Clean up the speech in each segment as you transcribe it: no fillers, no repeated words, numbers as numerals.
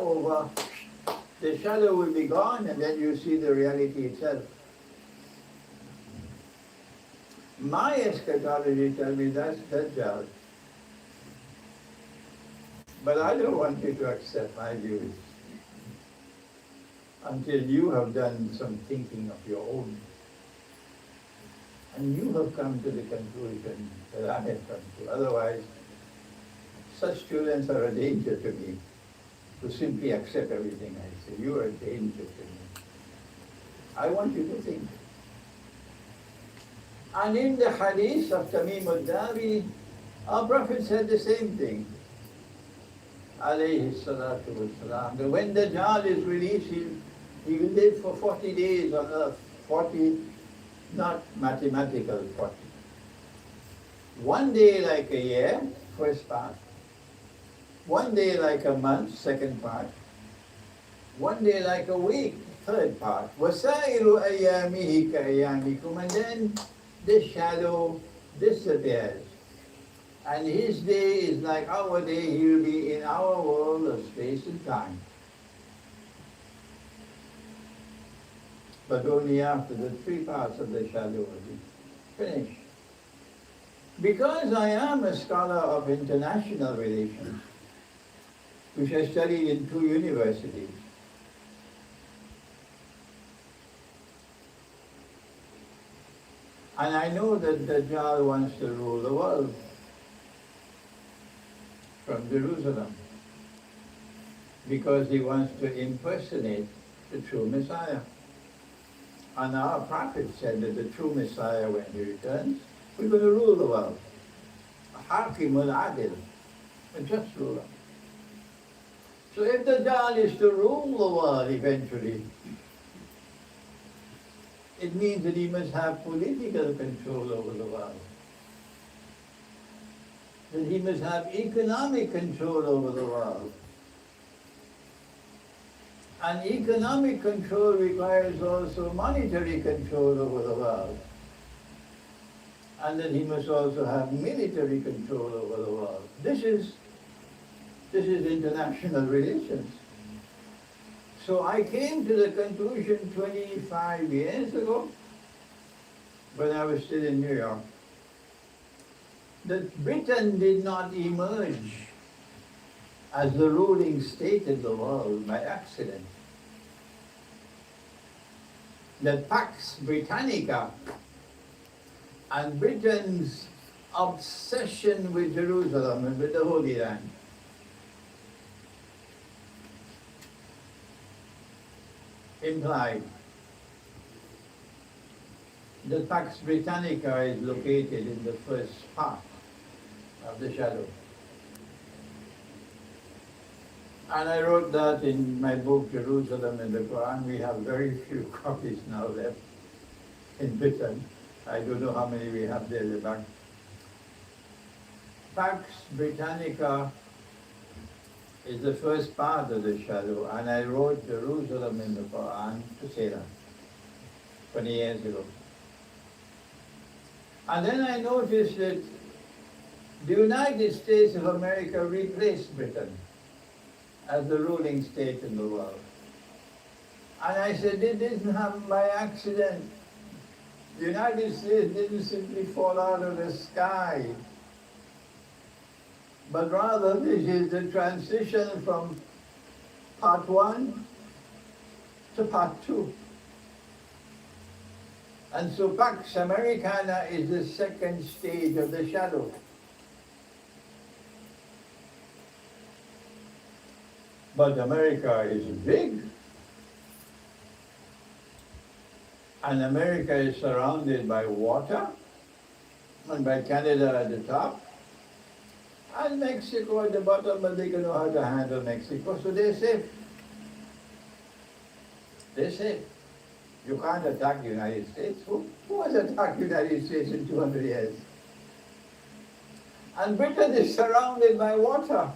over, the shadow will be gone, and then you see the reality itself. My eschatology tells me that's Dajjal. But I don't want you to accept my views until you have done some thinking of your own. And you have come to the conclusion that I have come to. Otherwise, such students are a danger to me, who simply accept everything I say. You are a danger to me. I want you to think. And in the hadith of Tamim al-Dari, our Prophet said the same thing. Alayhi salatu wasalam. That when the Dajjal is released, he will live for 40 days on earth. 40, not mathematical 40. One day like a year, first part. One day like a month, second part. One day like a week, third part. وَسَائِرُ أَيَّامِهِ كَأَيَّامِكُمْ. And then the shadow disappears. And his day is like our day. He will be in our world of space and time. But only after the three parts of the shadow will be finished. Because I am a scholar of international relations, which I studied in 2 universities, and I know that Dajjal wants to rule the world from Jerusalem because he wants to impersonate the true Messiah. And our prophet said that the true Messiah, when he returns, we're going to rule the world. Hakim al-Adil, a just ruler. So if the Dajjal is to rule the world eventually, it means that he must have political control over the world. That he must have economic control over the world. And economic control requires also monetary control over the world. And that he must also have military control over the world. This is international relations. So I came to the conclusion 25 years ago, when I was still in New York, that Britain did not emerge as the ruling state in the world by accident. That Pax Britannica and Britain's obsession with Jerusalem and with the Holy Land implied that Pax Britannica is located in the first part of the shadow. And I wrote that in my book, Jerusalem and the Quran. We have very few copies now left in Britain. I don't know how many we have there in the back. Pax Britannica is the first part of the shadow, and I wrote Jerusalem in the Quran to say that 20 years ago. And then I noticed that the United States of America replaced Britain as the ruling state in the world. And I said, it didn't happen by accident. The United States didn't simply fall out of the sky, but rather this is the transition from part 1 to part 2. And so Pax Americana is the second stage of the shadow. But America is big. And America is surrounded by water, and by Canada at the top, and Mexico at the bottom, but they don't know how to handle Mexico, so they're safe. They're safe. You can't attack the United States. Who has attacked the United States in 200 years? And Britain is surrounded by water.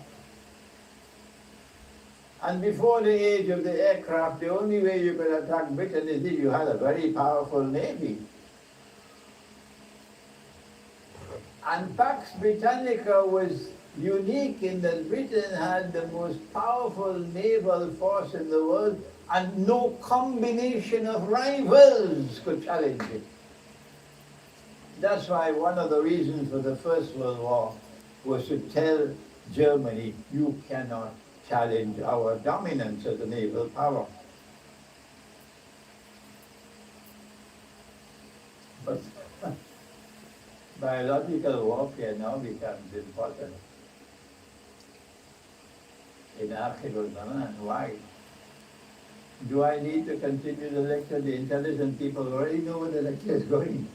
And before the age of the aircraft, the only way you could attack Britain is if you had a very powerful navy. And Pax Britannica was unique in that Britain had the most powerful naval force in the world, and no combination of rivals could challenge it. That's why one of the reasons for the First World War was to tell Germany, you cannot challenge our dominance as a naval power. But biological warfare now becomes important. In Akhir al-Zamān, why? Do I need to continue the lecture? The intelligent people already know where the lecture is going.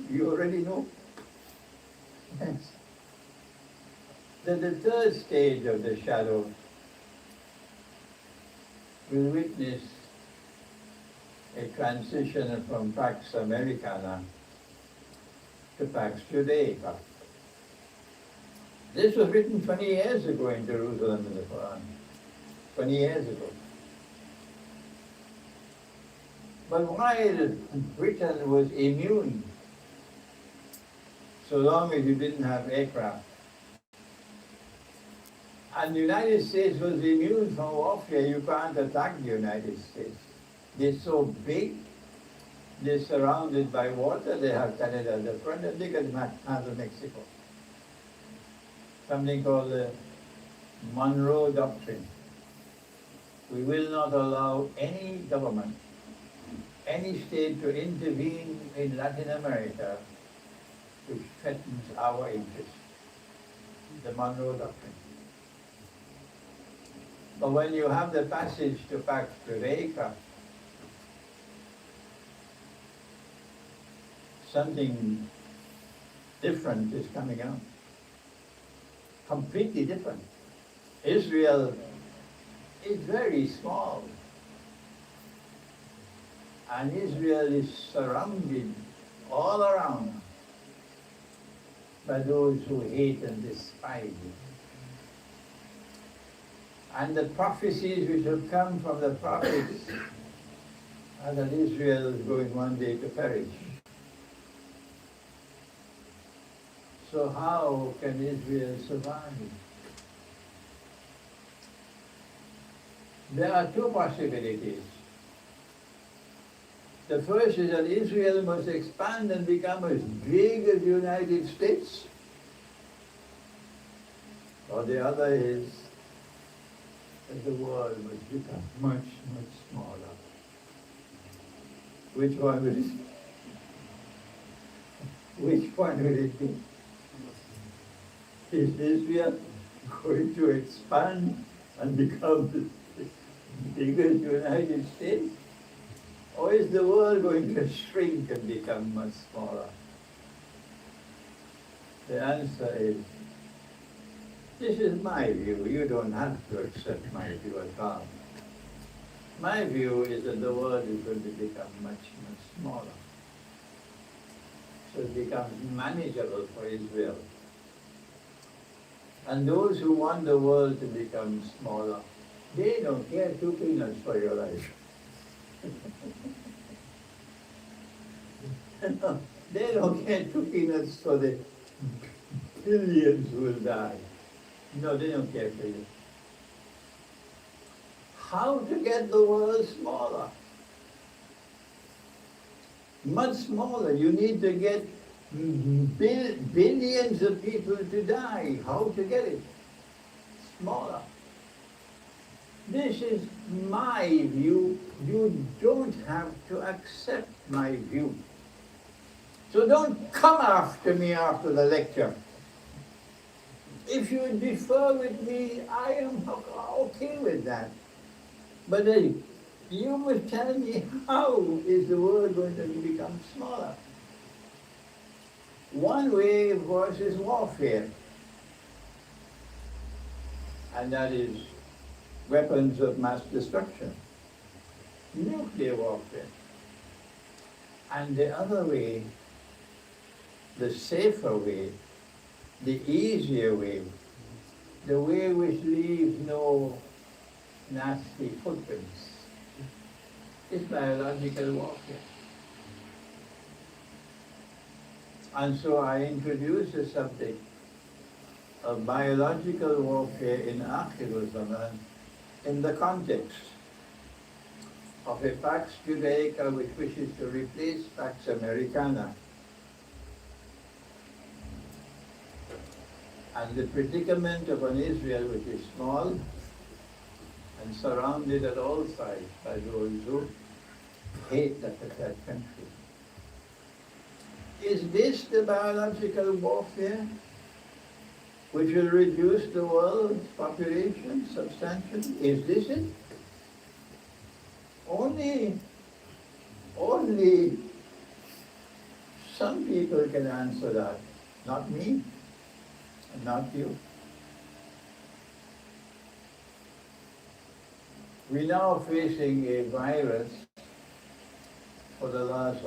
You already know. Yes. Then the third stage of the shadow will witness a transition from Pax Americana to Pax Judaica. This was written 20 years ago in Jerusalem in the Quran. 20 years ago. But while Britain was immune, so long as you didn't have aircraft, and the United States was immune from warfare, you can't attack the United States. They're so big, they're surrounded by water, they have Canada at the front, and they can handle Mexico. Something called the Monroe Doctrine. We will not allow any government, any state to intervene in Latin America which threatens our interests. The Monroe Doctrine. But when you have the passage to Pax Judaica, something different is coming out. Completely different. Israel is very small. And Israel is surrounded all around by those who hate and despise it. And the prophecies which have come from the prophets are that Israel is going one day to perish. So how can Israel survive? There are two possibilities. The first is that Israel must expand and become as big as the United States. Or the other is that the world must become much, much smaller. Which one will it? Which one will it be? Is Israel going to expand and become as big as the United States? Or is the world going to shrink and become much smaller? The answer is, this is my view. You don't have to accept my view at all. My view is that the world is going to become much, much smaller. So it becomes manageable for Israel. And those who want the world to become smaller, they don't care two peanuts for your life. No, they don't care two peanuts for the billions who will die. No, they don't care for you. How to get the world smaller? Much smaller. You need to get billions of people to die. How to get it? Smaller. This is my view. You don't have to accept my view. So don't come after me after the lecture. If you differ with me, I am okay with that. But you must tell me, how is the world going to become smaller? One way, of course, is warfare. And that is weapons of mass destruction, nuclear warfare. And the other way, the safer way, the easier way, the way which leaves no nasty footprints, is biological warfare. And so I introduce the subject of biological warfare in Akhir al-Zamān in the context of a Pax Judaica which wishes to replace Pax Americana, and the predicament of an Israel which is small and surrounded at all sides by those who hate that country. Is this the biological warfare which will reduce the world's population substantially? Is this it? Only some people can answer that, not me, and not you. We're now facing a virus for the last